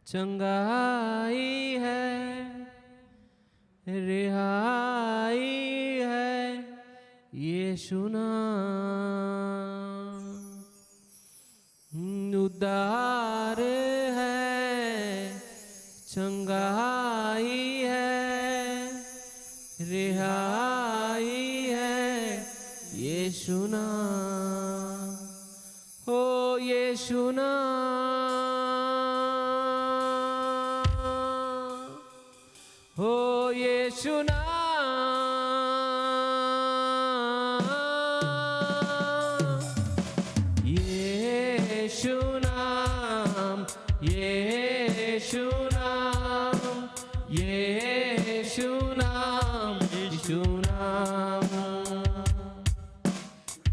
चंगाई है, रिहाई है यीशु नाम। उद्धार है, चंगाई है, रिहाई है यीशु नाम। हो यीशु नाम, हो यीशु नाम, यीशु नाम, यीशु नाम, यीशु नाम, यीशु नाम,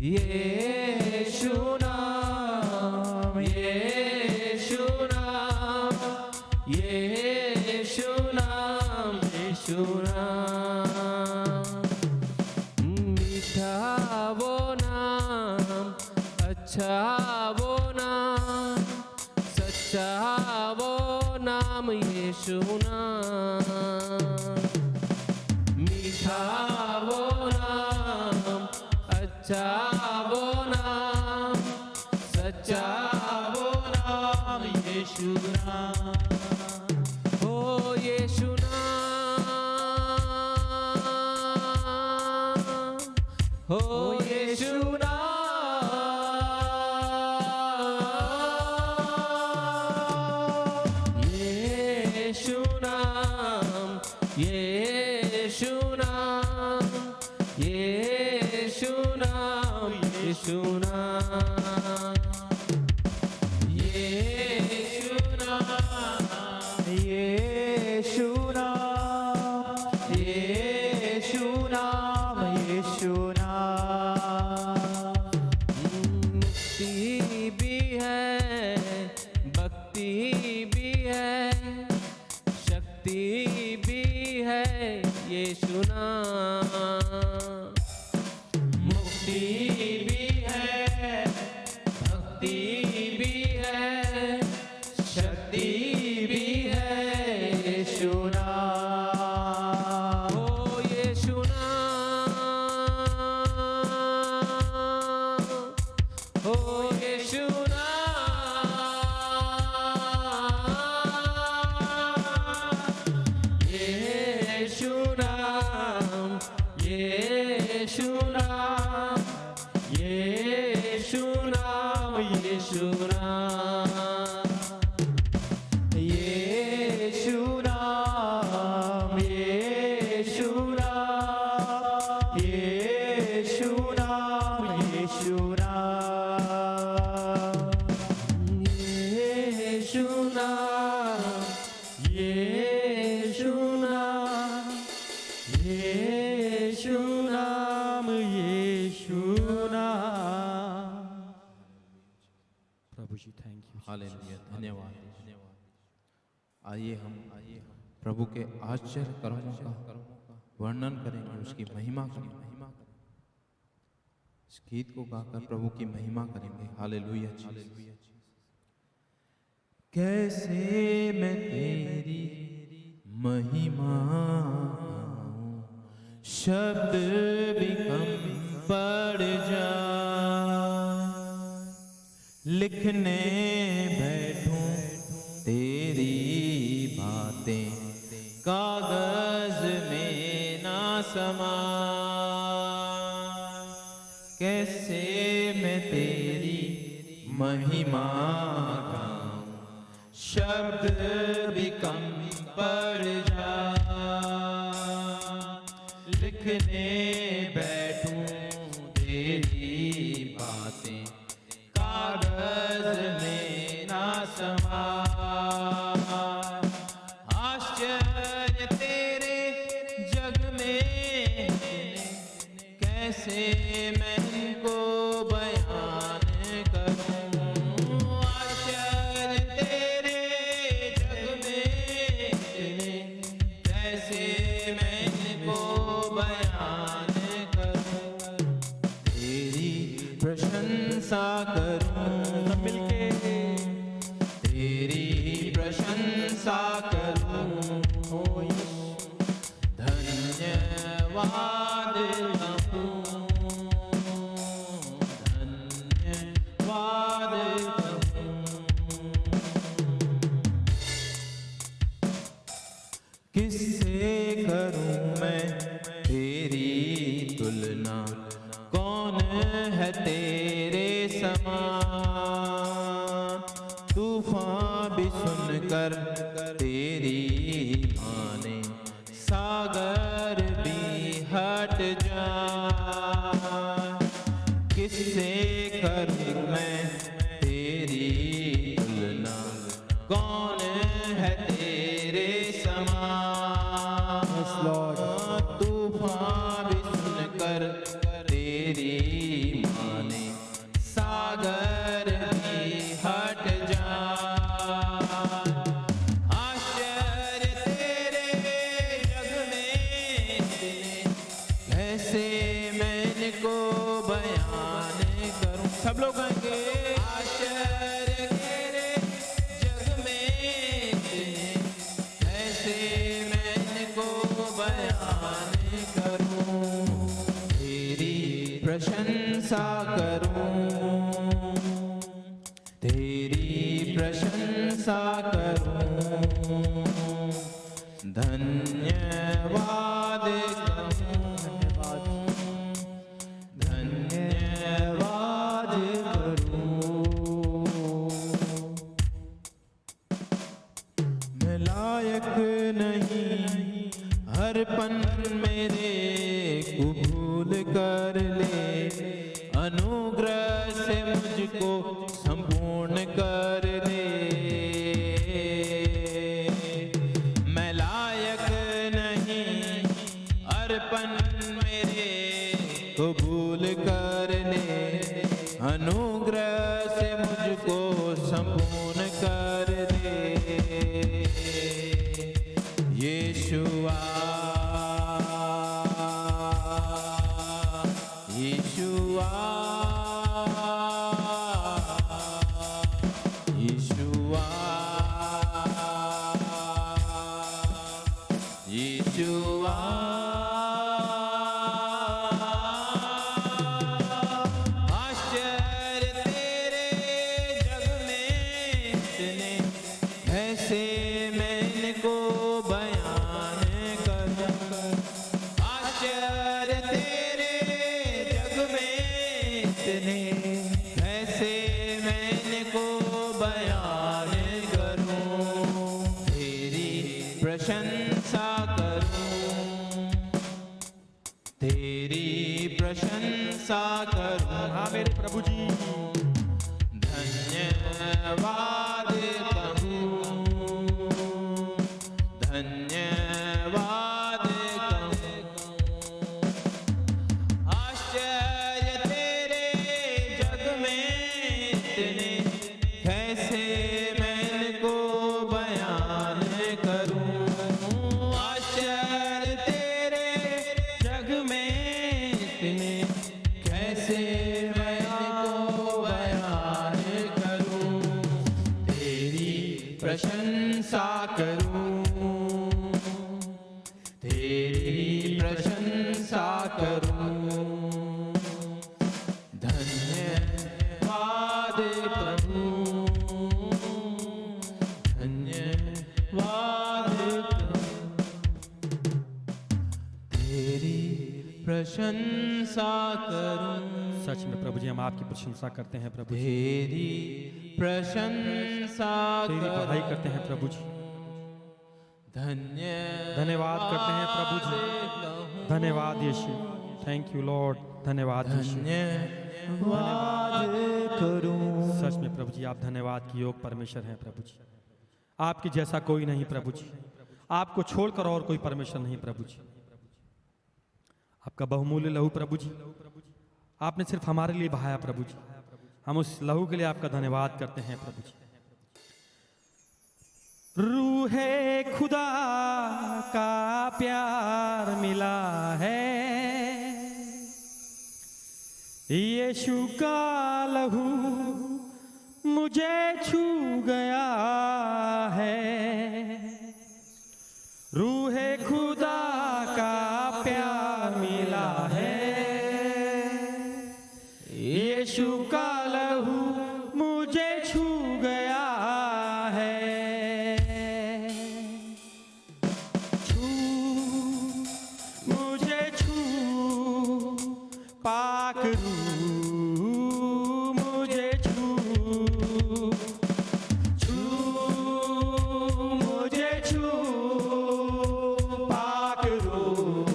यीशु नाम, यीशु नाम, यीशु नाम, यीशु नाम। मीठा वो नाम, अच्छा वो नाम, सच्चा वो नाम यीशु नाम। मीठा वो नाम, अच्छा वो नाम, सच्चा वो नाम यीशु नाम। हो यीशु नाम, हो यीशु नाम, यीशु नाम, यीशु नाम, यीशु नाम, यीशु नाम, यीशु नाम, यीशु नाम, यीशु नाम, यीशु नाम। मुक्ति भी है, भक्ति भी है, शक्ति भी है यीशु नाम। मुक्ति भी है, भक्ति भी है, शक्ति भी है यीशु नाम। हो यीशु नाम, हो यीशु नाम, यीशु नाम, यीशु नाम, यीशु नाम, यीशु नाम, यीशु नाम, यीशु नाम, यीशु नाम, यीशु नाम, यीशु नाम, यीशु नाम, यीशु नाम, यीशु नाम। प्रभु जी थैंक यू। हालेलुया, धन्यवाद, धन्यवाद। आइए हम प्रभु के आश्चर्य कर्मों का वर्णन करेंगे, उसकी महिमा करेंगे। इस गीत को गाकर प्रभु की महिमा करेंगे। Hallelujah, hallelujah. कैसे मैं तेरी महिमा गाऊं, शब्द भी कम पड़ जाए। लिखने बैठूं तेरी बातें, कागज में ना समाए। कैसे मैं तेरी महिमा गाऊं, शब्द भी कम पड़ जाए। लिखने बैठूं तेरी बातें, कागज में ना समाए। आश्चर्य तेरे जग में कैसे मैं इनको बयान करूं। आश्चर्य तेरे जग में कैसे मैं इनको बयान करूं। तेरी प्रशंसा करूं, मिलके तेरी प्रशंसा धन्यवाद कहूँ, धन्यवाद कहूँ। किससे करूं मैं तेरी तुलना, कौन है तेरे समान। तूफान भी सुनकर तेरी माने, सागर भी हट जाए। किससे करूं मैं तेरी तुलना, कौन है तेरे समान। तूफान भी सुनकर तेरी माने, सागर भी हट जाए। आश्चर्य तेरे जग में इतने, कैसे मैं इनको बयान करूं। सब लोग कहेंगे आश्चर्य तेरे जग में इतने, कैसे मैं इनको बयान करूं। तेरी प्रशंसा करूं, तेरी प्रशंसा करूं। धन्यवाद कहूं, धन्यवाद करूं। मैं लायक नहीं, हर पन मेरे कबूल कर ले। अनुग्रह से मुझको संपूर्ण कर दे। मैं लायक नहीं, अर्पण मेरे कबूल कर ले। अनुग्रह से मुझको संपूर्ण कर दे। यीशुआ, यीशुआ, यीशुआ, यीशुआ। आश्चर्य तेरे जग में इतने, ऐसे मैं इनको बयान करूं। आश्चर्य तेरे जग में इतने, ऐसे मैं इनको बयान करूं। तेरी प्रशंसा करूं, तेरी प्रशंसा करूं। हाँ मेरे प्रभु जी। धन्यवाद कहूं, धन्यवाद कहूं। आश्चर्य तेरे जग में इतने, कैसे मैं इनको बयान करूं। आश्चर्य तेरे जग में इतने, कैसे मैं इनको बयान करूं। तेरी प्रशंसा करूं, तेरी प्रशंसा करूं। धन्यवाद कहूं, धन्यवाद कहूं। तेरी प्रशंसा करूं। सच में प्रभु जी हम आपकी प्रशंसा करते हैं प्रभु जी, तेरी प्रशंसा तेरी पढ़ाई करते हैं प्रभु जी। धन्यवाद करते हैं प्रभु जी। धन्यवाद यीशु, थैंक यू लॉर्ड। धन्यवाद यीशु, धन्यवाद करूं। सच में प्रभु जी आप धन्यवाद की योग परमेश्वर हैं प्रभु जी। आपके जैसा कोई नहीं प्रभु जी, आपको छोड़कर और कोई परमेश्वर नहीं प्रभु जी। आपका बहुमूल्य लहू प्रभु जी आपने सिर्फ हमारे लिए बहाया प्रभु जी। हम उस लहू के लिए आपका धन्यवाद करते हैं प्रभु जी। रूहे खुदा का प्यार मिला है, यीशु का लहू मुझे छू गया है। रूहे खुदा का प्यार पाक रूह मुझे छू मुझे छू, पाक रूह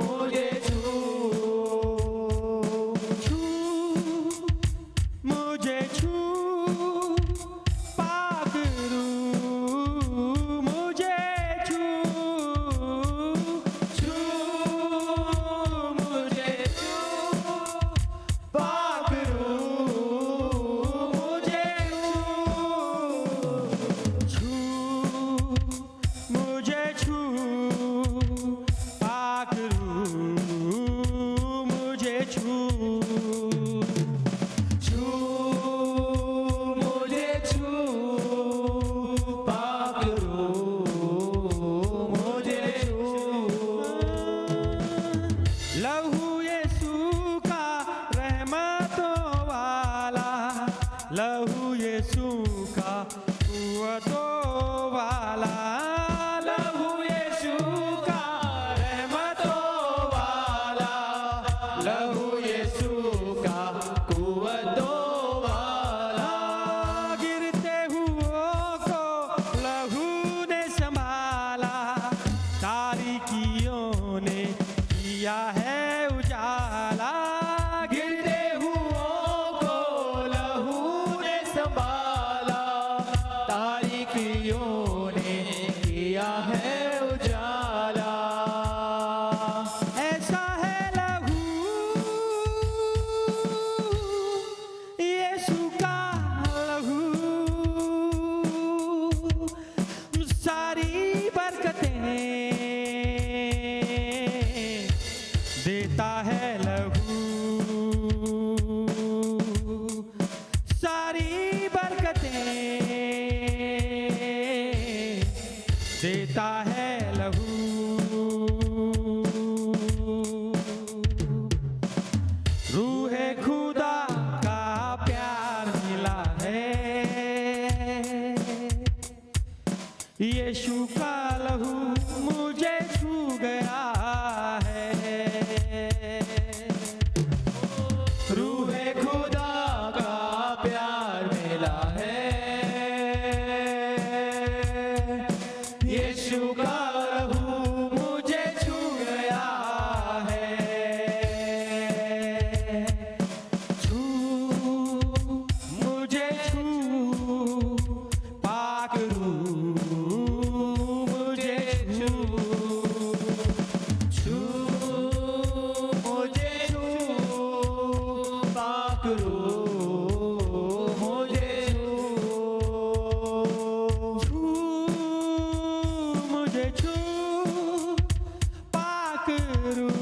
मुझे छू मुझे छू, पाक रूह मुझे छू मुझे छू, पाक रूह मुझे छू मुझे छू, पाक रूह मुझे छू मुझे छू, पाक रूह मुझे छू। लहू यीशु का रहमतों वाला, लहू यीशु का कुव्वतों वाला, लहू यीशु का रहमतों वाला, लहू यीशु का कुव्वतों वाला। गिरते हुओं को लहू ने संभाला, तारीकियों ने किया है उजाला। गिरते हुओं को लहू ने संभाला, तारीकियों ने किया है उजाला। ऐसा है लहू यीशु का लहू, सारी बरकतें देता है लहू, सारी बरकतें देता है लहू। रूहे खुदा का प्यार मिला है, यीशु का लहू मुझे छू गया है। रूहे खुदा का प्यार मिला है, यीशु का लहू मुझे छू गया है। छू मुझे छू, पाक रूह मुझे छू मुझे छू, पाक रूह मुझे छू मुझे छू, पाक रूह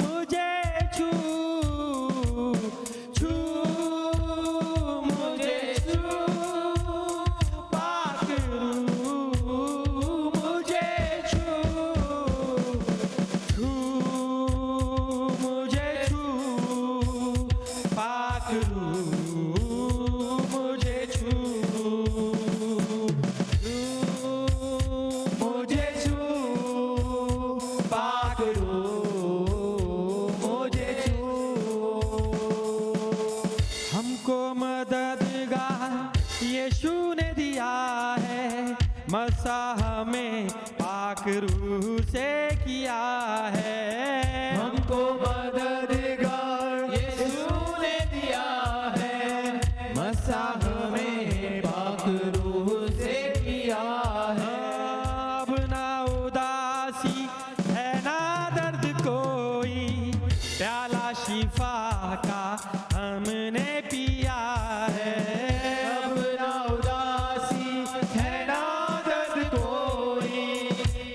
मुझे छू मुझे छू, पाक रूह मुझे छू मुझे छू, पाक रूह मुझे छू मुझे छू, पाक रूह मुझे छू। हमको मददगार यीशु ने दिया है, मसाह में पाक रूह से किया है। हमको मददगार यीशु ने दिया है, मसाह में पाक रूह से किया है। अब ना उदासी है ना दर्द कोई, प्याला शिफा का हमने पिया है। अब ना उदासी है ना दर्द कोई,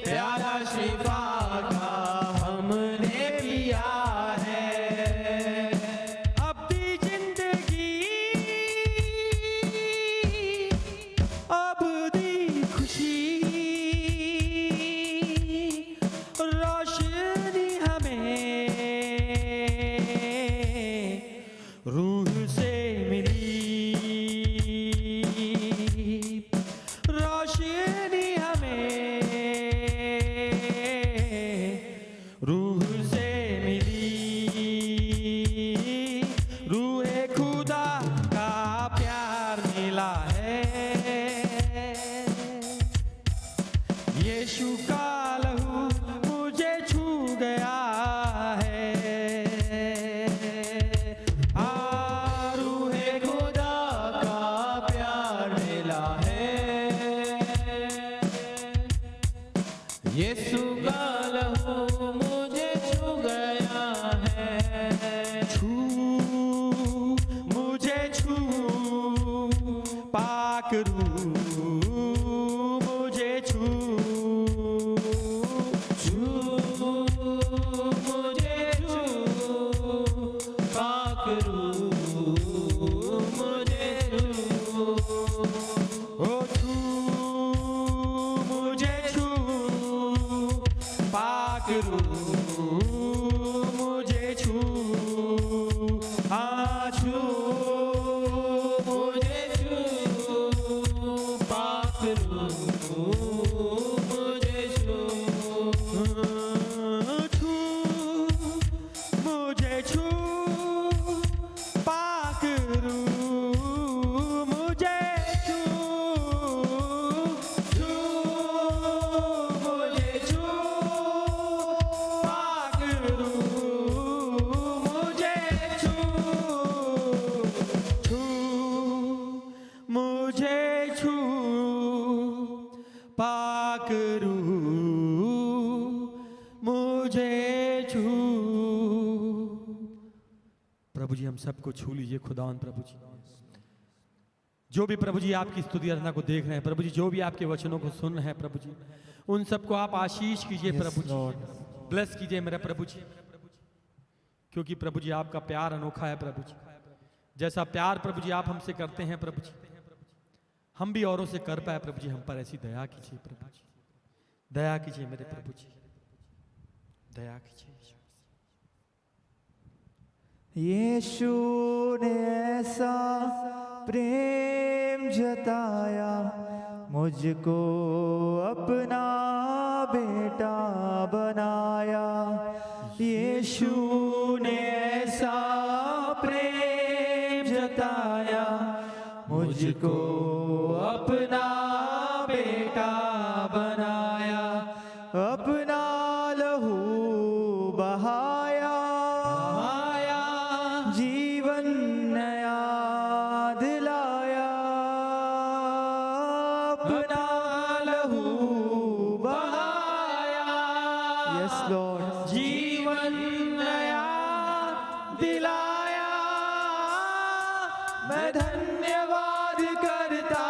प्याला शिफा का हमने पिया है। यीशु का लहू मुझे छू गया है। छू मुझे छू पाक रूह मुझे छू छू मुझे छू पाक रूह मुझे छू। ओ छू मुझे छू पाक रूह मुझे छू हाँ छू मुझे छू पाक रूह मुझे छू। छू मुझे छू पाक रूह मुझे छू छू मुझे छू पाक रूह मुझे छू छू मुझे छू पाक रूह मुझे छू। प्रभु जी हम सबको छू लीजिए खुदावन प्रभु जी। जो भी प्रभु जी आपकी स्तुति आराधना को देख रहे हैं प्रभु जी, जो भी आपके वचनों को सुन रहे हैं प्रभु जी, उन सबको आप आशीष कीजिए प्रभु जी, ब्लेस कीजिए मेरे प्रभु जी। क्योंकि प्रभु जी आपका प्यार अनोखा है प्रभु जी। जैसा प्यार प्रभु जी आप हमसे करते हैं प्रभु जी, हम भी औरों से कर पाए प्रभु जी। हम पर ऐसी दया कीजिए प्रभु जी, दया कीजिए मेरे प्रभु जी, दया कीजिए। यीशु ने ऐसा प्रेम जताया, मुझको अपना बेटा बनाया। यीशु ने ऐसा प्रेम जताया, मुझको अपना बेटा बनाया। अपना लहू बहाया, जीवन नया दिलाया। अपना लहू बहाया, यस लॉर्ड, जीवन नया दिलाया। मैं धन्यवाद करता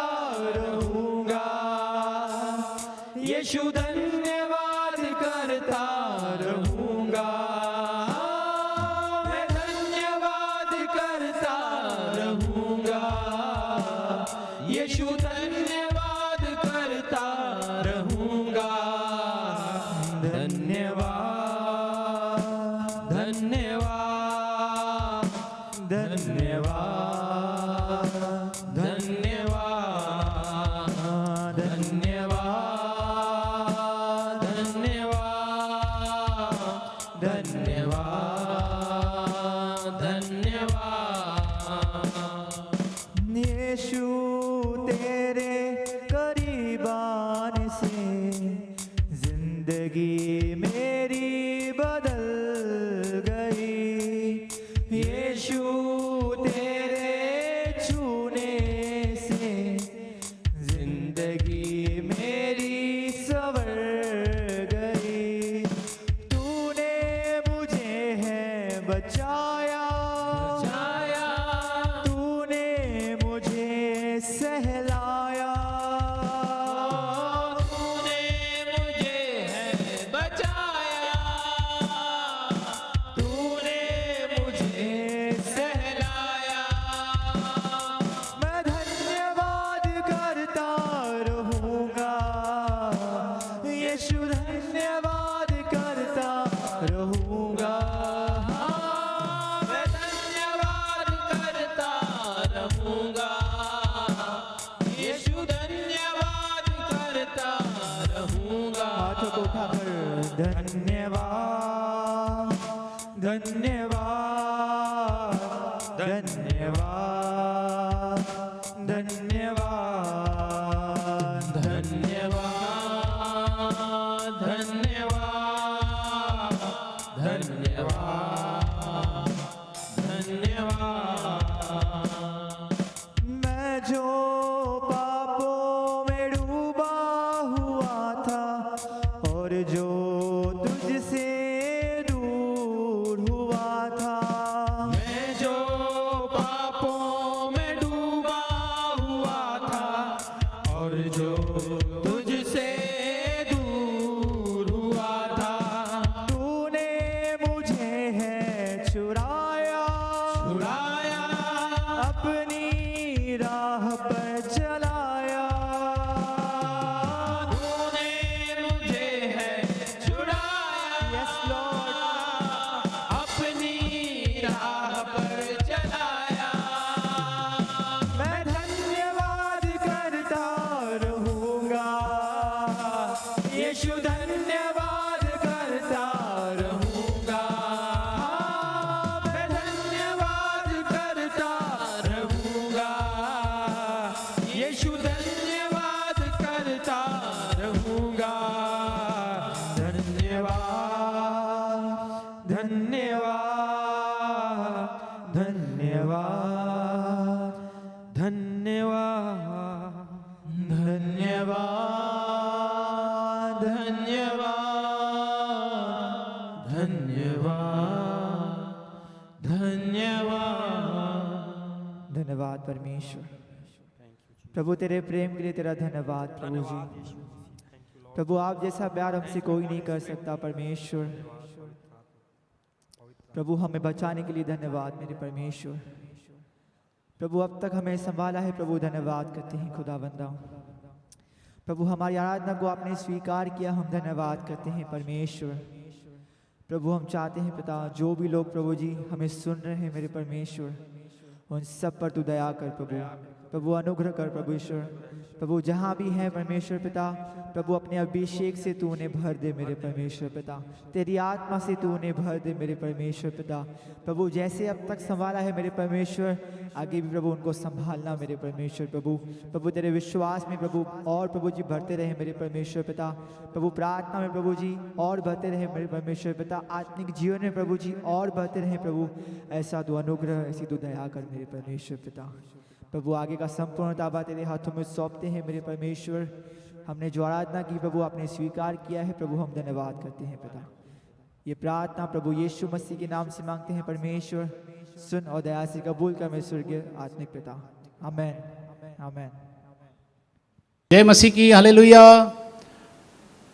रहूंगा। यीशु धन्यवाद करता रहूंगा। मैं धन्यवाद करता रहूंगा। यीशु धन्यवाद करता रहूंगा। धन्यवाद धन्यवाद धन्यवाद धन्यवाद धन्यवाद धन्यवाद धन्यवाद धन्यवाद। यीशु तेरे करीब आने से जिंदगी मेरी बदल गई। यीशु तेरे छूने से जिंदगी मेरी संवर गई। तूने मुझे है बचाया, तूने मुझे सहलाया। तूने मुझे है बचाया, तूने मुझे सहलाया। मैं धन्यवाद करता रहूंगा। यीशु धन्यवाद करता रहूंगा। मैं धन्यवाद करता रहूंगा। यीशु धन्यवाद करता रहूंगा। हाथों को उठाकर धन्यवाद धन्यवाद धन्यवाद धन्यवाद धन्यवाद धन्यवाद धन्यवाद धन्यवाद। मैं जो पापों में डूबा हुआ था और जो धन्यवाद धन्यवाद धन्यवाद धन्यवाद धन्यवाद धन्यवाद धन्यवाद धन्यवाद धन्यवाद परमेश्वर। प्रभु तेरे प्रेम के लिए तेरा धन्यवाद प्रभु जी। प्रभु आप जैसा प्यार हमसे कोई नहीं कर सकता परमेश्वर। प्रभु हमें बचाने के लिए धन्यवाद मेरे परमेश्वर। प्रभु अब तक हमें संभाला है प्रभु, धन्यवाद करते हैं खुदावंदा। प्रभु हमारी आराधना को आपने स्वीकार किया, हम धन्यवाद करते हैं परमेश्वर। प्रभु हम चाहते हैं पिता, जो भी लोग प्रभु जी हमें सुन रहे हैं मेरे परमेश्वर, उन सब पर तू दया कर प्रभु। प्रभु अनुग्रह कर प्रभु ईश्वर। प्रभु जहाँ भी है परमेश्वर पिता, प्रभु अपने अभिषेक से तू उन्हें भर दे मेरे परमेश्वर पिता। तेरी आत्मा से तू उन्हें भर दे मेरे परमेश्वर पिता। प्रभु जैसे अब तक संभाला है मेरे परमेश्वर, आगे भी प्रभु उनको संभालना मेरे परमेश्वर प्रभु। प्रभु तेरे विश्वास में प्रभु और प्रभु जी बढ़ते रहे मेरे परमेश्वर पिता। प्रभु प्रार्थना में प्रभु जी और बढ़ते रहे मेरे परमेश्वर पिता। आत्मिक जीवन में प्रभु जी और बढ़ते रहे प्रभु। ऐसा तू अनुग्रह, ऐसी तू दया कर मेरे परमेश्वर पिता। प्रभु आगे का संपूर्ण ताबा तेरे हाथों में सौंपते हैं मेरे परमेश्वर। हमने जो आराधना की प्रभु आपने स्वीकार किया है प्रभु, हम धन्यवाद करते हैं पिता। ये प्रार्थना प्रभु यीशु मसीह के नाम से मांगते हैं परमेश्वर। सुन और दया से कबूल कर मेरे स्वर्गीय आत्मिक पिता। आमेन आमेन। जय मसीह की, हालेलुया।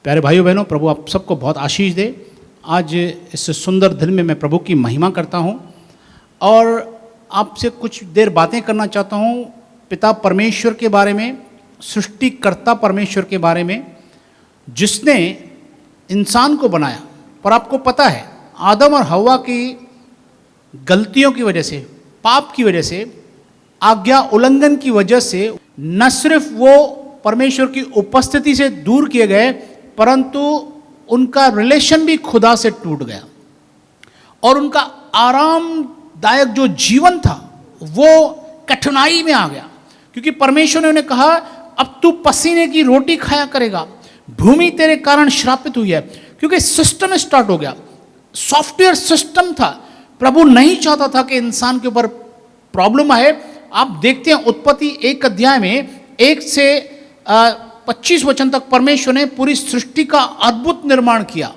प्यारे भाइयों बहनों, प्रभु आप सबको बहुत आशीष दे। आज इस सुंदर दिन में मैं प्रभु की महिमा करता हूँ और आपसे कुछ देर बातें करना चाहता हूँ पिता परमेश्वर के बारे में, सृष्टिकर्ता परमेश्वर के बारे में, जिसने इंसान को बनाया। पर आपको पता है आदम और हव्वा की गलतियों की वजह से, पाप की वजह से, आज्ञा उल्लंघन की वजह से न सिर्फ वो परमेश्वर की उपस्थिति से दूर किए गए, परंतु उनका रिलेशन भी खुदा से टूट गया और उनका आरामदायक जो जीवन था वो कठिनाई में आ गया। क्योंकि परमेश्वर ने उन्हें कहा अब तू पसीने की रोटी खाया करेगा, भूमि तेरे कारण श्रापित हुई है। क्योंकि सिस्टम स्टार्ट हो गया, सॉफ्टवेयर सिस्टम था। प्रभु नहीं चाहता था कि इंसान के ऊपर प्रॉब्लम आए। आप देखते हैं उत्पत्ति 1 अध्याय में 1 से 25 वचन तक परमेश्वर ने पूरी सृष्टि का अद्भुत निर्माण किया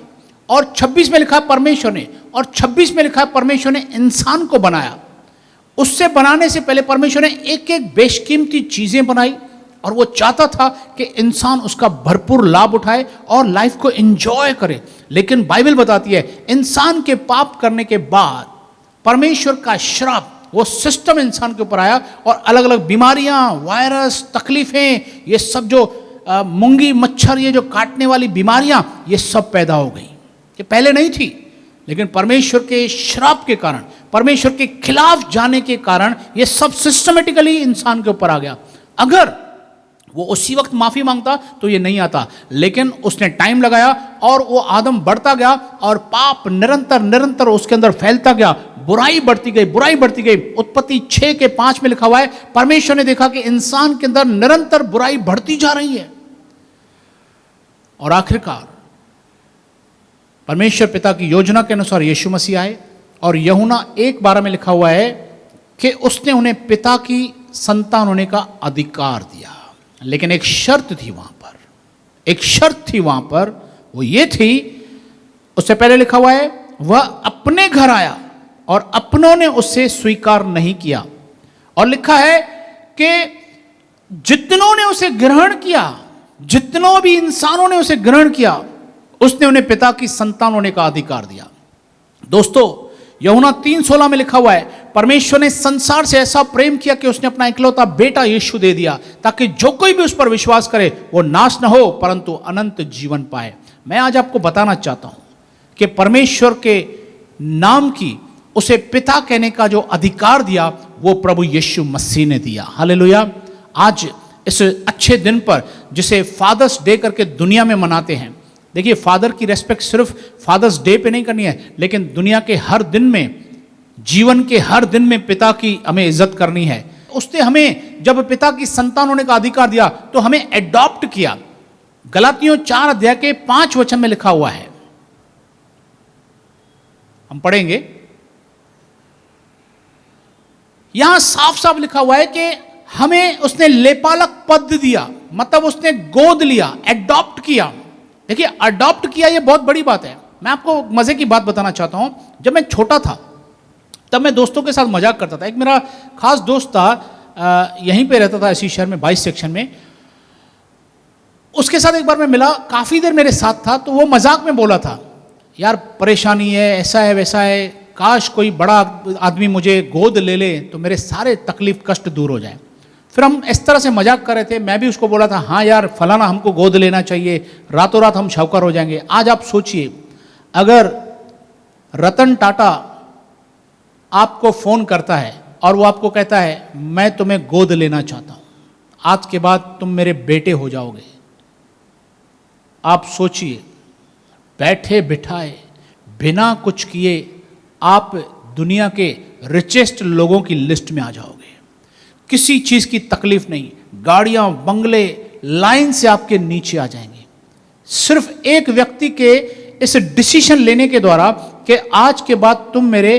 और 26 में लिखा है परमेश्वर ने, और 26 में लिखा है परमेश्वर ने इंसान को बनाया। उससे बनाने से पहले परमेश्वर ने एक एक बेशकीमती चीजें बनाई और वो चाहता था कि इंसान उसका भरपूर लाभ उठाए और लाइफ को एंजॉय करे। लेकिन बाइबल बताती है इंसान के पाप करने के बाद परमेश्वर का श्राप, वो सिस्टम इंसान के ऊपर आया और अलग अलग बीमारियां, वायरस, तकलीफें, ये सब जो मूंगी मच्छर, ये जो काटने वाली बीमारियां, ये सब पैदा हो गई। ये पहले नहीं थी, लेकिन परमेश्वर के श्राप के कारण, परमेश्वर के खिलाफ जाने के कारण ये सब सिस्टमेटिकली इंसान के ऊपर आ गया। अगर वो उसी वक्त माफी मांगता तो ये नहीं आता, लेकिन उसने टाइम लगाया और वो आदम बढ़ता गया और पाप निरंतर निरंतर उसके अंदर फैलता गया, बुराई बढ़ती गई, बुराई बढ़ती गई। उत्पत्ति 6 के 5 में लिखा हुआ है परमेश्वर ने देखा कि इंसान के अंदर निरंतर बुराई बढ़ती जा रही है और आखिरकार परमेश्वर पिता की योजना के अनुसार यीशु मसीह आए और यूहन्ना 1:12 में लिखा हुआ है कि उसने उन्हें पिता की संतान होने का अधिकार दिया। लेकिन एक शर्त थी वहां पर, एक शर्त थी वहां पर, वो ये थी, उससे पहले लिखा हुआ है वह अपने घर आया और अपनों ने उससे स्वीकार नहीं किया। और लिखा है कि जितनों ने उसे ग्रहण किया, जितनों भी इंसानों ने उसे ग्रहण किया, उसने उन्हें पिता की संतान होने का अधिकार दिया। दोस्तों यूहन्ना 3:16 में लिखा हुआ है परमेश्वर ने संसार से ऐसा प्रेम किया कि उसने अपना इकलौता बेटा यीशु दे दिया ताकि जो कोई भी उस पर विश्वास करे वो नाश न हो परंतु अनंत जीवन पाए। मैं आज आपको बताना चाहता हूं कि परमेश्वर के नाम की उसे पिता कहने का जो अधिकार दिया वो प्रभु यीशु मसीह ने दिया। हालेलुया। आज इस अच्छे दिन पर जिसे फादर्स डे करके दुनिया में मनाते हैं, देखिए फादर की रेस्पेक्ट सिर्फ फादर्स डे पे नहीं करनी है, लेकिन दुनिया के हर दिन में, जीवन के हर दिन में पिता की हमें इज्जत करनी है। उसने हमें जब पिता की संतान होने का अधिकार दिया तो हमें एडॉप्ट किया। गलातियों 4 अध्याय के 5 वचन में लिखा हुआ है, हम पढ़ेंगे। यहां साफ साफ लिखा हुआ है कि हमें उसने लेपालक पद दिया, मतलब उसने गोद लिया, एडॉप्ट किया। देखिए, अडॉप्ट किया ये बहुत बड़ी बात है। मैं आपको मजे की बात बताना चाहता हूं। जब मैं छोटा था तब मैं दोस्तों के साथ मजाक करता था। एक मेरा खास दोस्त था, यहीं पे रहता था, इसी शहर में 22 सेक्शन में। उसके साथ एक बार मैं मिला, काफी देर मेरे साथ था, तो वो मजाक में बोला था, यार परेशानी है, ऐसा है वैसा है, काश कोई बड़ा आदमी मुझे गोद ले ले तो मेरे सारे तकलीफ कष्ट दूर हो जाए। फिर हम इस तरह से मजाक कर रहे थे, मैं भी उसको बोला था, हाँ यार फलाना हमको गोद लेना चाहिए, रातों रात हम शाहूकार हो जाएंगे। आज आप सोचिए, अगर रतन टाटा आपको फोन करता है और वो आपको कहता है मैं तुम्हें गोद लेना चाहता हूं, आज के बाद तुम मेरे बेटे हो जाओगे, आप सोचिए, बैठे बिठाए बिना कुछ किए आप दुनिया के रिचेस्ट लोगों की लिस्ट में आ जाओगे। किसी चीज की तकलीफ नहीं, गाड़ियां बंगले लाइन से आपके नीचे आ जाएंगे, सिर्फ एक व्यक्ति के इस डिसीजन लेने के द्वारा कि आज के बाद तुम मेरे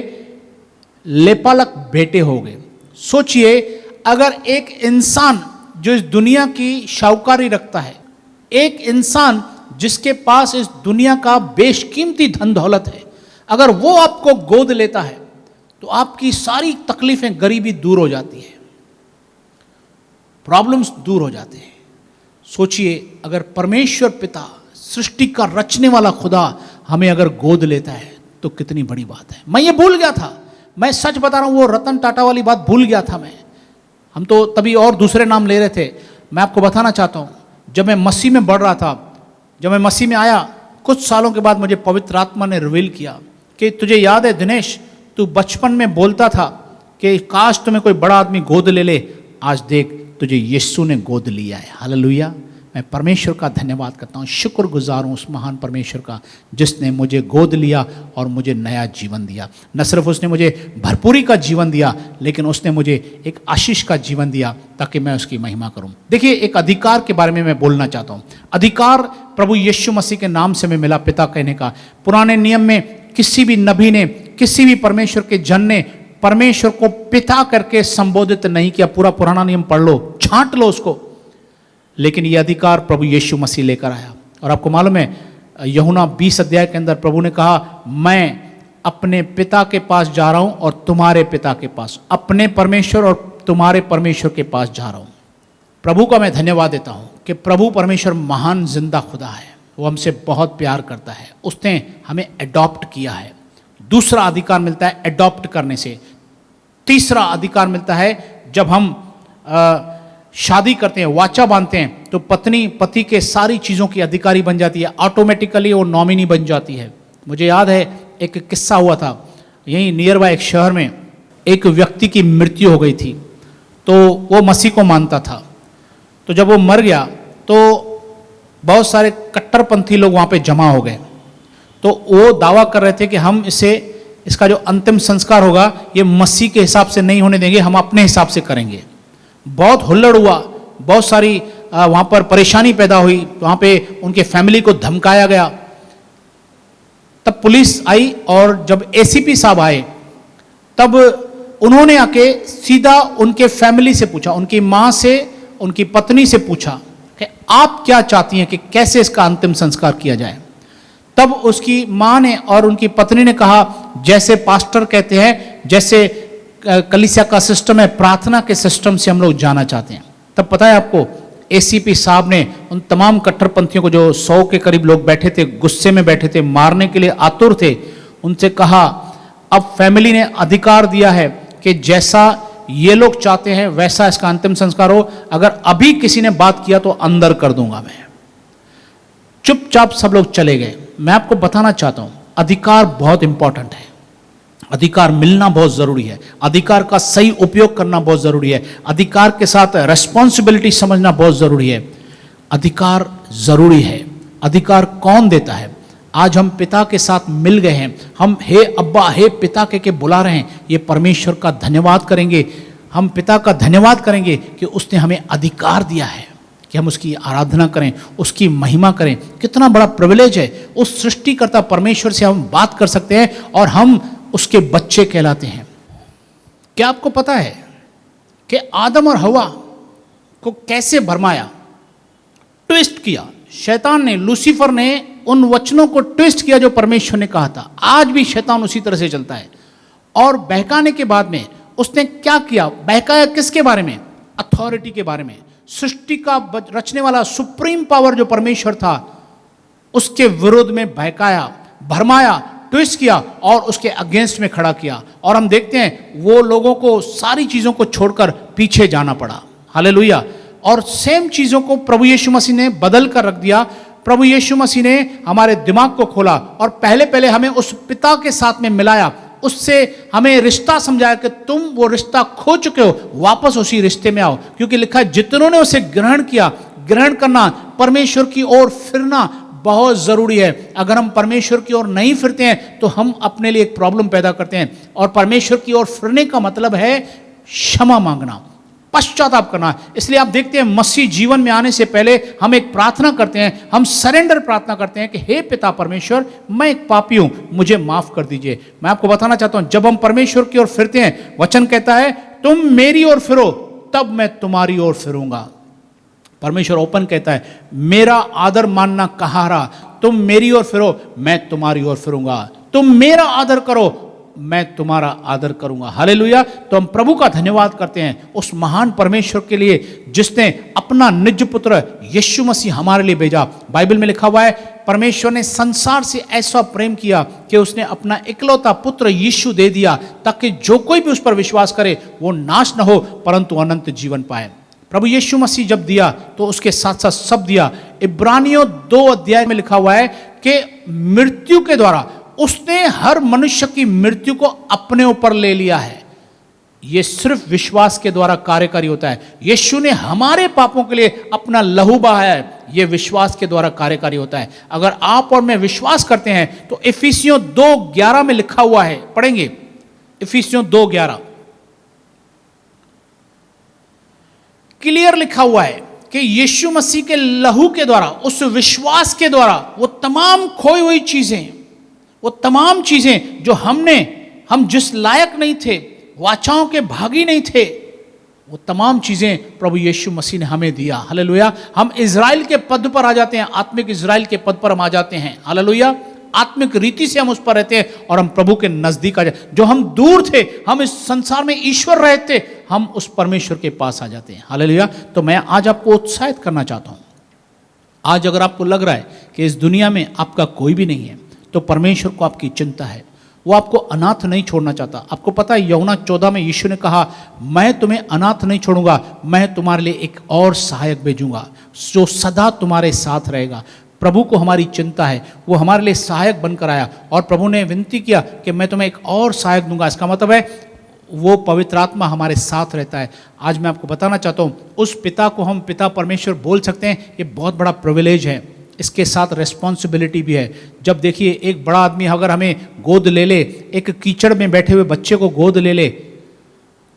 लेपालक बेटे होगे। सोचिए, अगर एक इंसान जो इस दुनिया की शाहूकारी रखता है, एक इंसान जिसके पास इस दुनिया का बेशकीमती धन दौलत है, अगर वो आपको गोद लेता है तो आपकी सारी तकलीफें, गरीबी दूर हो जाती है, प्रॉब्लम्स दूर हो जाते हैं। सोचिए, अगर परमेश्वर पिता, सृष्टि का रचने वाला खुदा हमें अगर गोद लेता है तो कितनी बड़ी बात है। मैं ये भूल गया था, मैं सच बता रहा हूं, वो रतन टाटा वाली बात भूल गया था मैं। हम तो तभी और दूसरे नाम ले रहे थे। मैं आपको बताना चाहता हूं, जब मैं मसीह में बढ़ रहा था, जब मैं मसीह में आया, कुछ सालों के बाद मुझे पवित्र आत्मा ने रिवील किया कि तुझे याद है दिनेश, तू बचपन में बोलता था कि काश तुम्हें कोई बड़ा आदमी गोद ले ले, आज देख तुझे यीशु ने गोद लिया है। हालेलुया। मैं परमेश्वर का धन्यवाद करता हूँ, शुक्रगुजार हूँ उस महान परमेश्वर का जिसने मुझे गोद लिया और मुझे नया जीवन दिया। न सिर्फ उसने मुझे भरपूरी का जीवन दिया, लेकिन उसने मुझे एक आशीष का जीवन दिया ताकि मैं उसकी महिमा करूँ। देखिए, एक अधिकार के बारे में मैं बोलना चाहता हूँ। अधिकार प्रभु यीशु मसीह के नाम से मैं मिला, पिता कहने का। पुराने नियम में किसी भी नबी ने, किसी भी परमेश्वर के जन ने परमेश्वर को पिता करके संबोधित नहीं किया। पूरा पुराना नियम पढ़ लो, छांट लो उसको। लेकिन यह अधिकार प्रभु यीशु मसीह लेकर आया। और आपको मालूम है, यूहन्ना 20 अध्याय के अंदर प्रभु ने कहा, मैं अपने पिता के पास जा रहा हूं और तुम्हारे पिता के पास, अपने परमेश्वर और तुम्हारे परमेश्वर के पास जा रहा हूं। प्रभु का मैं धन्यवाद देता हूं कि प्रभु परमेश्वर महान जिंदा खुदा है, वो हमसे बहुत प्यार करता है, उसने हमें एडॉप्ट किया है। दूसरा अधिकार मिलता है एडॉप्ट करने से। तीसरा अधिकार मिलता है जब हम शादी करते हैं, वाचा बांधते हैं, तो पत्नी पति के सारी चीज़ों की अधिकारी बन जाती है, ऑटोमेटिकली वो नॉमिनी बन जाती है। मुझे याद है एक किस्सा हुआ था, यहीं नियर बाय एक शहर में एक व्यक्ति की मृत्यु हो गई थी, तो वो मसीह को मानता था। तो जब वो मर गया तो बहुत सारे कट्टरपंथी लोग वहाँ पे जमा हो गए। तो वो दावा कर रहे थे कि हम इसका जो अंतिम संस्कार होगा ये मसीह के हिसाब से नहीं होने देंगे, हम अपने हिसाब से करेंगे। बहुत हुल्लड़ हुआ, बहुत सारी वहाँ पर परेशानी पैदा हुई, वहाँ पे उनके फैमिली को धमकाया गया। तब पुलिस आई और जब एसीपी साहब आए तब उन्होंने आके सीधा उनके फैमिली से पूछा, उनकी माँ से, उनकी पत्नी से पूछा कि आप क्या चाहती हैं कि कैसे इसका अंतिम संस्कार किया जाए। तब उसकी माँ ने और उनकी पत्नी ने कहा, जैसे पास्टर कहते हैं, जैसे कलीसिया का सिस्टम है, प्रार्थना के सिस्टम से हम लोग जाना चाहते हैं। तब पता है आपको, एसीपी साहब ने उन तमाम कट्टरपंथियों को, जो 100 के करीब लोग बैठे थे, गुस्से में बैठे थे, मारने के लिए आतुर थे, उनसे कहा, अब फैमिली ने अधिकार दिया है कि जैसा ये लोग चाहते हैं वैसा इसका अंतिम संस्कार हो, अगर अभी किसी ने बात किया तो अंदर कर दूंगा मैं। चुपचाप सब लोग चले गए। मैं आपको बताना चाहता हूं, अधिकार बहुत इंपॉर्टेंट है, अधिकार मिलना बहुत जरूरी है, अधिकार का सही उपयोग करना बहुत जरूरी है, अधिकार के साथ रेस्पॉन्सिबिलिटी समझना बहुत जरूरी है। अधिकार जरूरी है। अधिकार कौन देता है? आज हम पिता के साथ मिल गए हैं, हम हे अब्बा, हे पिता के बुला रहे हैं, ये परमेश्वर का धन्यवाद करेंगे, हम पिता का धन्यवाद करेंगे कि उसने हमें अधिकार दिया है कि हम उसकी आराधना करें, उसकी महिमा करें। कितना बड़ा प्रिविलेज है, उस सृष्टिकर्ता परमेश्वर से हम बात कर सकते हैं और हम उसके बच्चे कहलाते हैं। क्या आपको पता है कि आदम और हवा को कैसे भरमाया, ट्विस्ट किया? शैतान ने, लूसीफर ने उन वचनों को ट्विस्ट किया जो परमेश्वर ने कहा था। आज भी शैतान उसी तरह से चलता है। और बहकाने के बाद में उसने क्या किया? बहकाया किसके बारे में? अथॉरिटी के बारे में। सृष्टि का रचने वाला सुप्रीम पावर जो परमेश्वर था, उसके विरोध में बहकाया, भरमाया, ट्विस्ट किया और उसके अगेंस्ट में खड़ा किया। और हम देखते हैं वो लोगों को सारी चीजों को छोड़कर पीछे जाना पड़ा। हालेलुया। और सेम चीजों को प्रभु यीशु मसीह ने बदल कर रख दिया। प्रभु यीशु मसीह ने हमारे दिमाग को खोला और पहले हमें उस पिता के साथ में मिलाया, उससे हमें रिश्ता समझाया कि तुम वो रिश्ता खो चुके हो, वापस उसी रिश्ते में आओ। क्योंकि लिखा है जितनों ने उसे ग्रहण किया, ग्रहण करना, परमेश्वर की ओर फिरना बहुत जरूरी है। अगर हम परमेश्वर की ओर नहीं फिरते हैं तो हम अपने लिए एक प्रॉब्लम पैदा करते हैं। और परमेश्वर की ओर फिरने का मतलब है क्षमा मांगना, पश्चाताप करना। इसलिए आप देखते हैं मसीह जीवन में आने से पहले हम एक प्रार्थना करते हैं, हम सरेंडर प्रार्थना करते हैं कि हे पिता परमेश्वर, मैं एक पापी हूं, मुझे माफ कर दीजिए। मैं आपको बताना चाहता हूं, जब हम परमेश्वर की ओर फिरते हैं, वचन कहता है तुम मेरी ओर फिरो तब मैं तुम्हारी ओर फिरूंगा। परमेश्वर ओपन कहता है मेरा आदर मानना कहाँ रहा, तुम मेरी ओर फिरो मैं तुम्हारी ओर फिरूंगा। तुम मेरा आदर करो मैं तुम्हारा आदर करूंगा। हालेलुया। तो हम प्रभु का धन्यवाद करते हैं उस महान परमेश्वर के लिए जिसने अपना निज पुत्र यीशु मसीह हमारे लिए भेजा। बाइबल में लिखा हुआ है परमेश्वर ने संसार से ऐसा प्रेम किया कि उसने अपना इकलौता पुत्र यीशु दे दिया, ताकि जो कोई भी उस पर विश्वास करे वो नाश न हो परंतु अनंत जीवन पाए। प्रभु यीशु मसीह जब दिया तो उसके साथ साथ सब दिया। इब्रानियों 2 अध्याय में लिखा हुआ है कि मृत्यु के द्वारा उसने हर मनुष्य की मृत्यु को अपने ऊपर ले लिया है। यह सिर्फ विश्वास के द्वारा कार्यकारी होता है। यीशु ने हमारे पापों के लिए अपना लहू बहाया है, यह विश्वास के द्वारा कार्यकारी होता है। अगर आप और मैं विश्वास करते हैं तो इफिसियों 2:11 में लिखा हुआ है, पढ़ेंगे इफिसियों 2:11, क्लियर लिखा हुआ है कि यीशु मसीह के लहू के द्वारा, उस विश्वास के द्वारा वो तमाम खोई हुई चीजें, वो तमाम चीजें जो हम जिस लायक नहीं थे, वाचाओं के भागी नहीं थे, वो तमाम चीजें प्रभु यीशु मसीह ने हमें दिया। हालेलुया। हम इज़राइल के पद पर आ जाते हैं, आत्मिक इज़राइल के पद पर हम आ जाते हैं। हालेलुया। आत्मिक रीति से हम उस पर रहते हैं और हम प्रभु के नजदीक आ जाते। जो हम दूर थे, हम इस संसार में ईश्वर रहते, हम उस परमेश्वर के पास आ जाते हैं। हालेलुया। तो मैं आज आपको उत्साहित करना चाहता हूं। आज अगर आपको लग रहा है कि इस दुनिया में आपका कोई भी नहीं है, तो परमेश्वर को आपकी चिंता है। वो आपको अनाथ नहीं छोड़ना चाहता। आपको पता है यूहन्ना 14 में यीशु ने कहा मैं तुम्हें अनाथ नहीं छोड़ूंगा, मैं तुम्हारे लिए एक और सहायक भेजूंगा जो सदा तुम्हारे साथ रहेगा। प्रभु को हमारी चिंता है, वो हमारे लिए सहायक बनकर आया और प्रभु ने विनती किया कि मैं तुम्हें एक और सहायक दूंगा। इसका मतलब है वो पवित्र आत्मा हमारे साथ रहता है। आज मैं आपको बताना चाहता हूँ उस पिता को हम पिता परमेश्वर बोल सकते हैं, ये बहुत बड़ा प्रिविलेज है। इसके साथ रेस्पॉन्सिबिलिटी भी है। जब देखिए एक बड़ा आदमी अगर हमें गोद ले ले, एक कीचड़ में बैठे हुए बच्चे को गोद ले ले,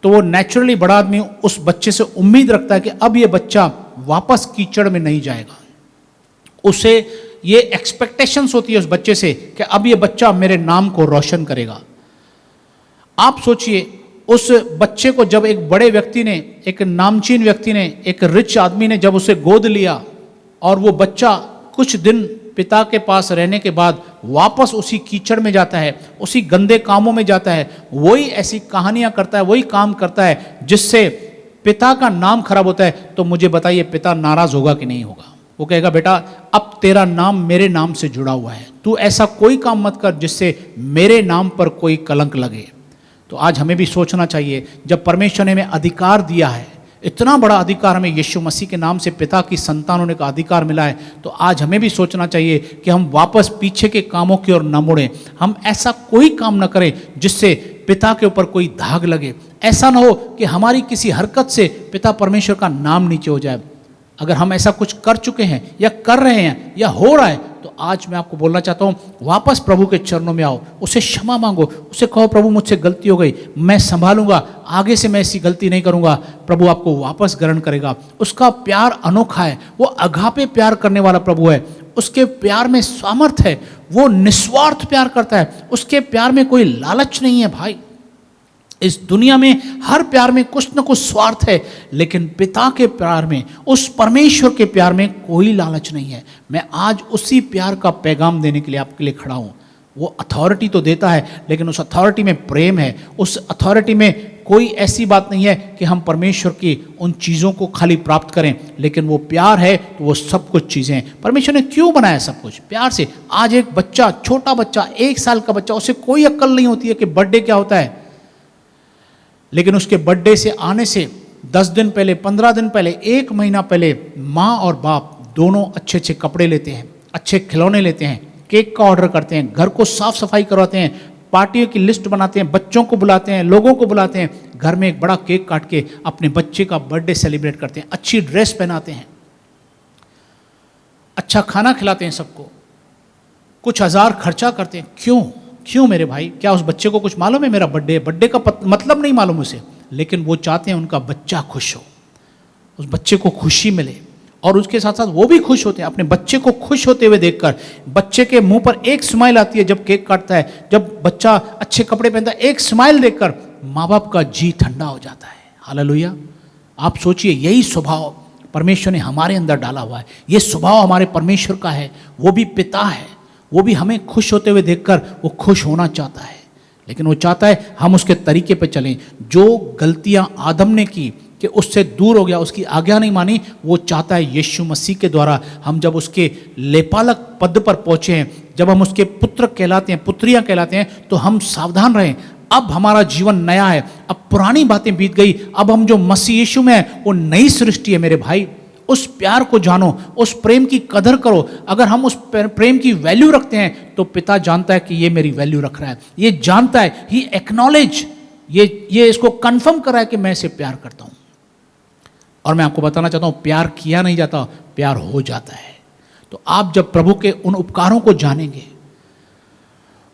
तो वो नेचुरली बड़ा आदमी उस बच्चे से उम्मीद रखता है कि अब ये बच्चा वापस कीचड़ में नहीं जाएगा। उसे ये एक्सपेक्टेशंस होती है उस बच्चे से कि अब ये बच्चा मेरे नाम को रोशन करेगा। आप सोचिए उस बच्चे को जब एक बड़े व्यक्ति ने, एक नामचीन व्यक्ति ने, एक रिच आदमी ने जब उसे गोद लिया और वो बच्चा कुछ दिन पिता के पास रहने के बाद वापस उसी कीचड़ में जाता है, उसी गंदे कामों में जाता है, वही ऐसी कहानियां करता है, वही काम करता है जिससे पिता का नाम खराब होता है, तो मुझे बताइए पिता नाराज होगा कि नहीं होगा? वो कहेगा बेटा अब तेरा नाम मेरे नाम से जुड़ा हुआ है, तू ऐसा कोई काम मत कर जिससे मेरे नाम पर कोई कलंक लगे। तो आज हमें भी सोचना चाहिए, जब परमेश्वर ने हमें अधिकार दिया है, इतना बड़ा अधिकार हमें यीशु मसीह के नाम से पिता की संतान होने का अधिकार मिला है, तो आज हमें भी सोचना चाहिए कि हम वापस पीछे के कामों की ओर न मुड़ें। हम ऐसा कोई काम न करें जिससे पिता के ऊपर कोई दाग लगे। ऐसा ना हो कि हमारी किसी हरकत से पिता परमेश्वर का नाम नीचे हो जाए। अगर हम ऐसा कुछ कर चुके हैं या कर रहे हैं या हो रहा है, तो आज मैं आपको बोलना चाहता हूँ, वापस प्रभु के चरणों में आओ, उसे क्षमा मांगो, उसे कहो प्रभु मुझसे गलती हो गई, मैं संभालूंगा, आगे से मैं ऐसी गलती नहीं करूंगा। प्रभु आपको वापस ग्रहण करेगा। उसका प्यार अनोखा है, वो अगापे प्यार करने वाला प्रभु है। उसके प्यार में सामर्थ है, वो निस्वार्थ प्यार करता है, उसके प्यार में कोई लालच नहीं है। भाई, इस दुनिया में हर प्यार में कुछ न कुछ स्वार्थ है, लेकिन पिता के प्यार में, उस परमेश्वर के प्यार में कोई लालच नहीं है। मैं आज उसी प्यार का पैगाम देने के लिए आपके लिए खड़ा हूं। वो अथॉरिटी तो देता है, लेकिन उस अथॉरिटी में प्रेम है, उस अथॉरिटी में कोई ऐसी बात नहीं है कि हम परमेश्वर की उन चीज़ों को खाली प्राप्त करें, लेकिन वो प्यार है तो वो सब कुछ चीज़ें हैं। परमेश्वर ने क्यों बनाया सब कुछ? प्यार से। आज एक बच्चा, छोटा बच्चा, 1 साल का बच्चा, उसे कोई अक्ल नहीं होती है कि बर्थडे क्या होता है, लेकिन उसके बर्थडे से आने से 10 दिन पहले, 15 दिन पहले, 1 महीना पहले माँ और बाप दोनों अच्छे अच्छे कपड़े लेते हैं, अच्छे खिलौने लेते हैं, केक का ऑर्डर करते हैं, घर को साफ सफाई करवाते हैं, पार्टियों की लिस्ट बनाते हैं, बच्चों को बुलाते हैं, लोगों को बुलाते हैं, घर में एक बड़ा केक काट के अपने बच्चे का बर्थडे सेलिब्रेट करते हैं, अच्छी ड्रेस पहनाते हैं, अच्छा खाना खिलाते हैं सबको, कुछ हज़ार खर्चा करते हैं। क्यों मेरे भाई? क्या उस बच्चे को कुछ मालूम है मेरा बर्थडे है? बर्थडे का मतलब नहीं मालूम उसे, लेकिन वो चाहते हैं उनका बच्चा खुश हो, उस बच्चे को खुशी मिले, और उसके साथ साथ वो भी खुश होते हैं अपने बच्चे को खुश होते हुए देखकर। बच्चे के मुंह पर एक स्माइल आती है जब केक काटता है, जब बच्चा अच्छे कपड़े पहनता है, एक स्माइल देखकर माँ बाप का जी ठंडा हो जाता है। हालेलुया। आप सोचिए, यही स्वभाव परमेश्वर ने हमारे अंदर डाला हुआ है। ये स्वभाव हमारे परमेश्वर का है, वो भी पिता है, वो भी हमें खुश होते हुए देखकर वो खुश होना चाहता है, लेकिन वो चाहता है हम उसके तरीके पे चलें। जो गलतियां आदम ने की कि उससे दूर हो गया, उसकी आज्ञा नहीं मानी, वो चाहता है यीशु मसीह के द्वारा हम जब उसके लेपालक पद पर पहुंचे हैं, जब हम उसके पुत्र कहलाते हैं, पुत्रियां कहलाते हैं, तो हम सावधान रहें। अब हमारा जीवन नया है, अब पुरानी बातें बीत गई, अब हम जो मसीह यीशु में है वो नई सृष्टि है। मेरे भाई, उस प्यार को जानो, उस प्रेम की कदर करो। अगर हम उस प्रेम की वैल्यू रखते हैं तो पिता जानता है कि ये मेरी वैल्यू रख रहा है, ये जानता है, ही एक्नॉलेज, ये इसको कंफर्म कर रहा है कि मैं इसे प्यार करता हूं। और मैं आपको बताना चाहता हूं, प्यार किया नहीं जाता, प्यार हो जाता है। तो आप जब प्रभु के उन उपकारों को जानेंगे,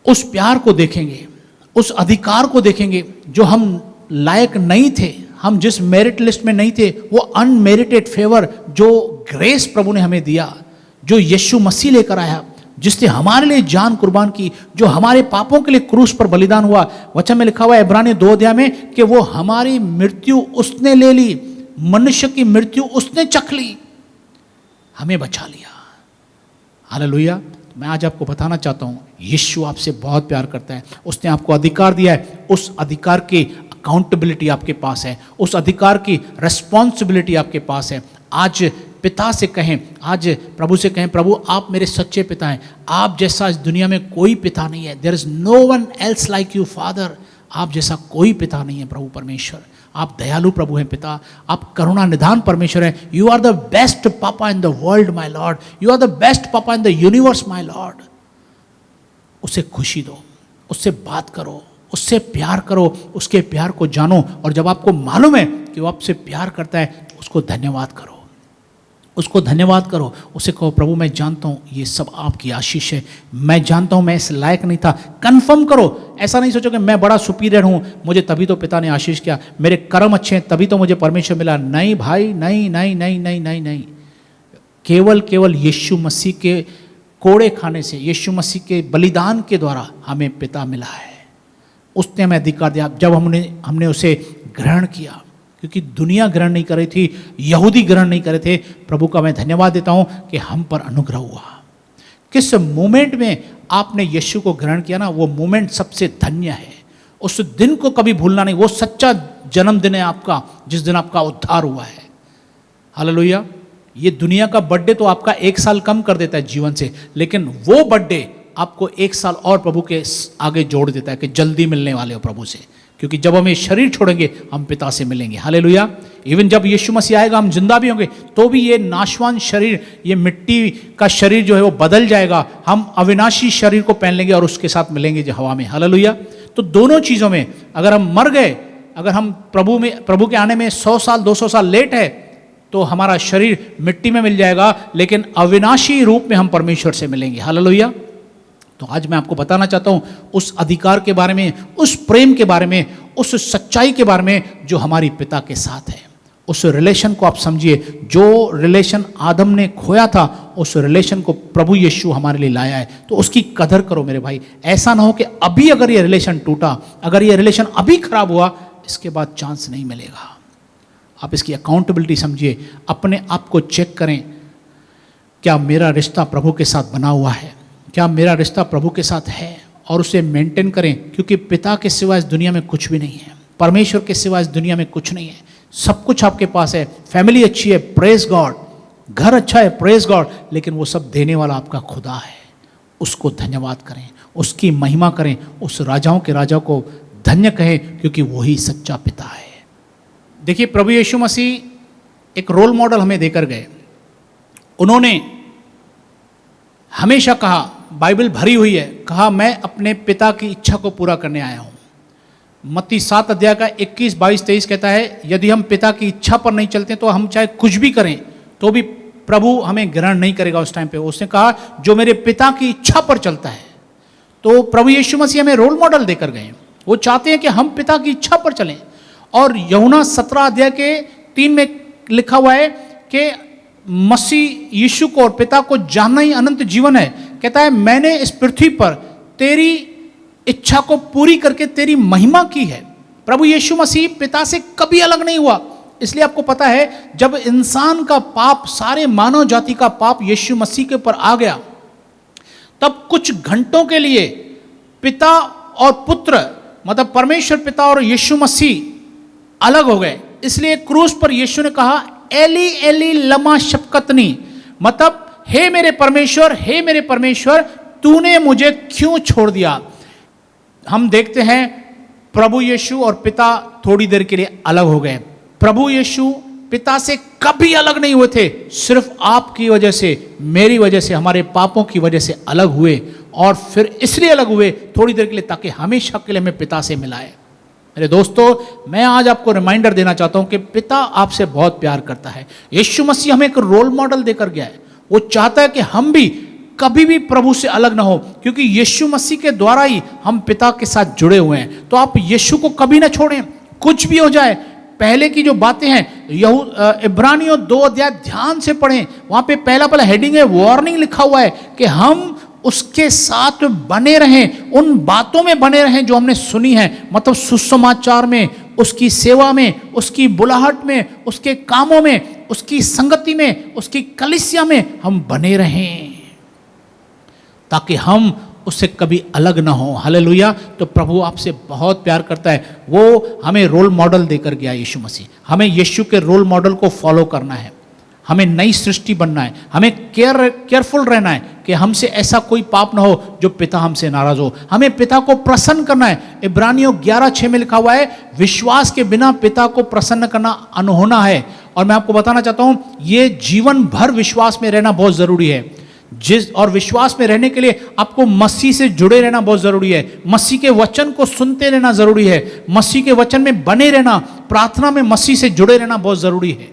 उस प्यार को देखेंगे, उस अधिकार को देखेंगे जो हम लायक नहीं थे, हम जिस मेरिट लिस्ट में नहीं थे, वो अनमेरिटेड फेवर जो ग्रेस प्रभु ने हमें दिया, जो यीशु मसीह लेकर आया, जिसने हमारे लिए जान कुर्बान की, जो हमारे पापों के लिए क्रूस पर बलिदान हुआ। वचन में लिखा हुआ है इब्रानियों 2 अध्याय में कि वो हमारी मृत्यु उसने ले ली, मनुष्य की मृत्यु उसने चख ली, हमें बचा लिया। हालेलुया। मैं आज आपको बताना चाहता हूं, यीशु आपसे बहुत प्यार करता है, उसने आपको अधिकार दिया है, उस अधिकार की अकाउंटेबिलिटी आपके पास है, उस अधिकार की रिस्पॉन्सिबिलिटी आपके पास है। आज पिता से कहें, आज प्रभु से कहें, प्रभु आप मेरे सच्चे पिता हैं, आप जैसा इस दुनिया में कोई पिता नहीं है। There is no one else like you father. आप जैसा कोई पिता नहीं है प्रभु परमेश्वर। आप दयालु प्रभु हैं पिता, आप करुणा निधान परमेश्वर हैं। You are the best papa in the world my lord, you are the best papa in the universe my lord. उसे खुशी दो, उससे बात करो, उससे प्यार करो, उसके प्यार को जानो, और जब आपको मालूम है कि वो आपसे प्यार करता है तो उसको धन्यवाद करो, उसको धन्यवाद करो। उसे कहो प्रभु मैं जानता हूँ ये सब आपकी आशीष है, मैं जानता हूँ मैं इस लायक नहीं था। कंफर्म करो, ऐसा नहीं सोचो कि मैं बड़ा सुपीरियर हूँ, मुझे तभी तो पिता ने आशीष किया, मेरे कर्म अच्छे हैं तभी तो मुझे परमेश्वर मिला। नहीं भाई, नहीं नहीं नहीं नहीं नहीं नहीं। केवल यीशु मसीह के कोड़े खाने से, यीशु मसीह के बलिदान के द्वारा हमें पिता मिला है। उसने हमें अधिकार दिया जब हमने उसे ग्रहण किया, क्योंकि दुनिया ग्रहण नहीं कर रही थी, यहूदी ग्रहण नहीं कर रहे थे। प्रभु का मैं धन्यवाद देता हूं कि हम पर अनुग्रह हुआ। किस मोमेंट में आपने यीशु को ग्रहण किया ना, वो मोमेंट सबसे धन्य है। उस दिन को कभी भूलना नहीं। वो सच्चा जन्मदिन है आपका, जिस दिन आपका उद्धार हुआ है। हालेलुया। ये दुनिया का बर्थडे तो आपका 1 साल कम कर देता है जीवन से, लेकिन वो बर्थडे आपको 1 साल और प्रभु के आगे जोड़ देता है कि जल्दी मिलने वाले हो प्रभु से, क्योंकि जब हम ये शरीर छोड़ेंगे हम पिता से मिलेंगे। हालेलुया। इवन जब यीशु मसीह आएगा हम जिंदा भी होंगे तो भी ये नाशवान शरीर, ये मिट्टी का शरीर जो है वो बदल जाएगा, हम अविनाशी शरीर को पहन लेंगे और उसके साथ मिलेंगे जो हवा में। हालेलुया। तो दोनों चीज़ों में अगर हम मर गए, अगर हम प्रभु के आने में 100 साल 200 साल लेट है, तो हमारा शरीर मिट्टी में मिल जाएगा, लेकिन अविनाशी रूप में हम परमेश्वर से मिलेंगे। हालेलुया। तो आज मैं आपको बताना चाहता हूं उस अधिकार के बारे में, उस प्रेम के बारे में, उस सच्चाई के बारे में जो हमारी पिता के साथ है। उस रिलेशन को आप समझिए, जो रिलेशन आदम ने खोया था, उस रिलेशन को प्रभु यीशु हमारे लिए लाया है। तो उसकी कदर करो मेरे भाई। ऐसा ना हो कि अभी अगर ये रिलेशन टूटा, अगर ये रिलेशन अभी खराब हुआ, इसके बाद चांस नहीं मिलेगा। आप इसकी अकाउंटेबिलिटी समझिए, अपने आप को चेक करें, क्या मेरा रिश्ता प्रभु के साथ बना हुआ है, क्या मेरा रिश्ता प्रभु के साथ है, और उसे मेंटेन करें। क्योंकि पिता के सिवा इस दुनिया में कुछ भी नहीं है, परमेश्वर के सिवा इस दुनिया में कुछ नहीं है। सब कुछ आपके पास है, फैमिली अच्छी है, प्रेज गॉड, घर अच्छा है, प्रेज गॉड, लेकिन वो सब देने वाला आपका खुदा है। उसको धन्यवाद करें, उसकी महिमा करें, उस राजाओं के राजा को धन्य कहें, क्योंकि वही सच्चा पिता है। देखिए, प्रभु यीशु मसीह एक रोल मॉडल हमें देकर गए। उन्होंने हमेशा कहा, बाइबल भरी हुई है, कहा मैं अपने पिता की इच्छा को पूरा करने आया हूं। मत्ती 7 अध्याय का 21, 22, 23 कहता है, यदि हम पिता की इच्छा पर नहीं चलते तो हम चाहे कुछ भी करें तो भी प्रभु हमें ग्रहण नहीं करेगा। उस टाइम पे उसने कहा, जो मेरे पिता की इच्छा पर चलता है। तो प्रभु यीशु मसीह हमें रोल मॉडल देकर गए। वो चाहते हैं कि हम पिता की इच्छा पर चलें। और यूहन्ना 17 अध्याय के 3 में लिखा हुआ है कि मसीह यीशु को और पिता को जानना ही अनंत जीवन है। कहता है, मैंने इस पृथ्वी पर तेरी इच्छा को पूरी करके तेरी महिमा की है। प्रभु यीशु मसीह पिता से कभी अलग नहीं हुआ। इसलिए आपको पता है, जब इंसान का पाप, सारे मानव जाति का पाप यीशु मसीह के ऊपर आ गया, तब कुछ घंटों के लिए पिता और पुत्र, मतलब परमेश्वर पिता और यीशु मसीह अलग हो गए। इसलिए क्रूस पर यीशु ने कहा, एली एली लमा शफकतनी, मतलब हे मेरे परमेश्वर, हे मेरे परमेश्वर, तूने मुझे क्यों छोड़ दिया। हम देखते हैं प्रभु यीशु और पिता थोड़ी देर के लिए अलग हो गए। प्रभु यीशु पिता से कभी अलग नहीं हुए थे, सिर्फ आपकी वजह से, मेरी वजह से, हमारे पापों की वजह से अलग हुए। और फिर इसलिए अलग हुए थोड़ी देर के लिए, ताकि हमेशा के लिए हमें पिता से मिलाए। मेरे दोस्तों, मैं आज आपको रिमाइंडर देना चाहता हूं कि पिता आपसे बहुत प्यार करता है। यीशु मसीह हमें एक रोल मॉडल देकर गया है। वो चाहता है कि हम भी कभी भी प्रभु से अलग ना हो, क्योंकि यीशु मसीह के द्वारा ही हम पिता के साथ जुड़े हुए हैं। तो आप यीशु को कभी ना छोड़ें, कुछ भी हो जाए। पहले की जो बातें हैं, इब्रानियों 2 अध्याय ध्यान से पढ़ें। वहां पे पहला हेडिंग है, वार्निंग लिखा हुआ है कि हम उसके साथ बने रहें, उन बातों में बने रहें जो हमने सुनी है। मतलब सुसमाचार में, उसकी सेवा में, उसकी बुलाहट में, उसके कामों में, उसकी संगति में, उसकी कलीसिया में हम बने रहें, ताकि हम उससे कभी अलग ना हो। हालेलुया। तो प्रभु आपसे बहुत प्यार करता है। वो हमें रोल मॉडल देकर गया यीशु मसीह। हमें यीशु के रोल मॉडल को फॉलो करना है, हमें नई सृष्टि बनना है, हमें केयरफुल रहना है कि हमसे ऐसा कोई पाप ना हो जो पिता हमसे नाराज हो। हमें पिता को प्रसन्न करना है। इब्रानियों 11:6 में लिखा हुआ है, विश्वास के बिना पिता को प्रसन्न करना अनहोना है। और मैं आपको बताना चाहता हूं, ये जीवन भर विश्वास में रहना बहुत जरूरी है। और विश्वास में रहने के लिए आपको मसीह से जुड़े रहना बहुत जरूरी है। मसीह के वचन को सुनते रहना जरूरी है। मसीह के वचन में बने रहना, प्रार्थना में मसीह से जुड़े रहना बहुत जरूरी है।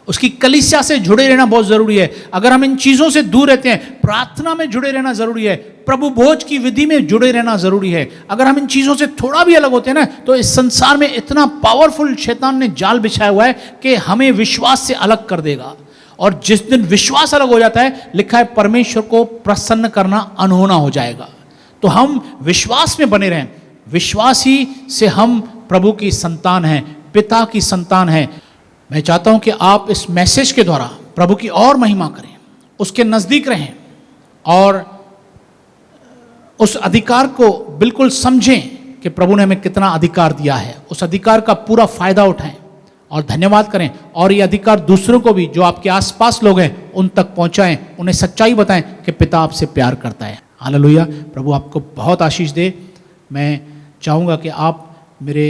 उसकी कलीसिया से जुड़े रहना बहुत जरूरी है। अगर हम इन चीजों से दूर रहते हैं, प्रार्थना में जुड़े रहना जरूरी है, प्रभु भोज की विधि में जुड़े रहना जरूरी है। अगर हम इन चीजों से थोड़ा भी अलग होते हैं ना, तो इस संसार में इतना पावरफुल शैतान ने जाल बिछाया हुआ है कि हमें विश्वास से अलग कर देगा। और जिस दिन विश्वास अलग हो जाता है, लिखा है परमेश्वर को प्रसन्न करना अनहोना हो जाएगा। तो हम विश्वास में बने रहें। विश्वास ही से हम प्रभु की संतान हैं, पिता की संतान हैं। मैं चाहता हूं कि आप इस मैसेज के द्वारा प्रभु की और महिमा करें, उसके नज़दीक रहें और उस अधिकार को बिल्कुल समझें कि प्रभु ने हमें कितना अधिकार दिया है। उस अधिकार का पूरा फायदा उठाएं और धन्यवाद करें। और ये अधिकार दूसरों को भी, जो आपके आसपास लोग हैं, उन तक पहुंचाएं, उन्हें सच्चाई बताएं कि पिता आपसे प्यार करता है। हालेलुया। प्रभु आपको बहुत आशीष दे। मैं चाहूँगा कि आप मेरे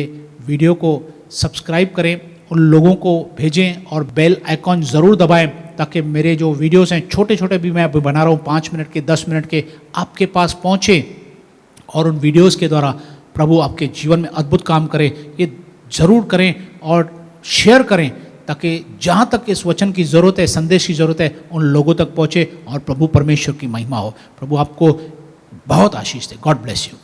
वीडियो को सब्सक्राइब करें, उन लोगों को भेजें और बेल आइकॉन ज़रूर दबाएं, ताकि मेरे जो वीडियोस हैं, छोटे छोटे भी मैं अभी बना रहा हूँ, 5 मिनट के, 10 मिनट के, आपके पास पहुँचे और उन वीडियोस के द्वारा प्रभु आपके जीवन में अद्भुत काम करे। ये ज़रूर करें और शेयर करें, ताकि जहाँ तक इस वचन की ज़रूरत है, संदेश की ज़रूरत है, उन लोगों तक पहुँचे और प्रभु परमेश्वर की महिमा हो। प्रभु आपको बहुत आशीष दे। God bless you.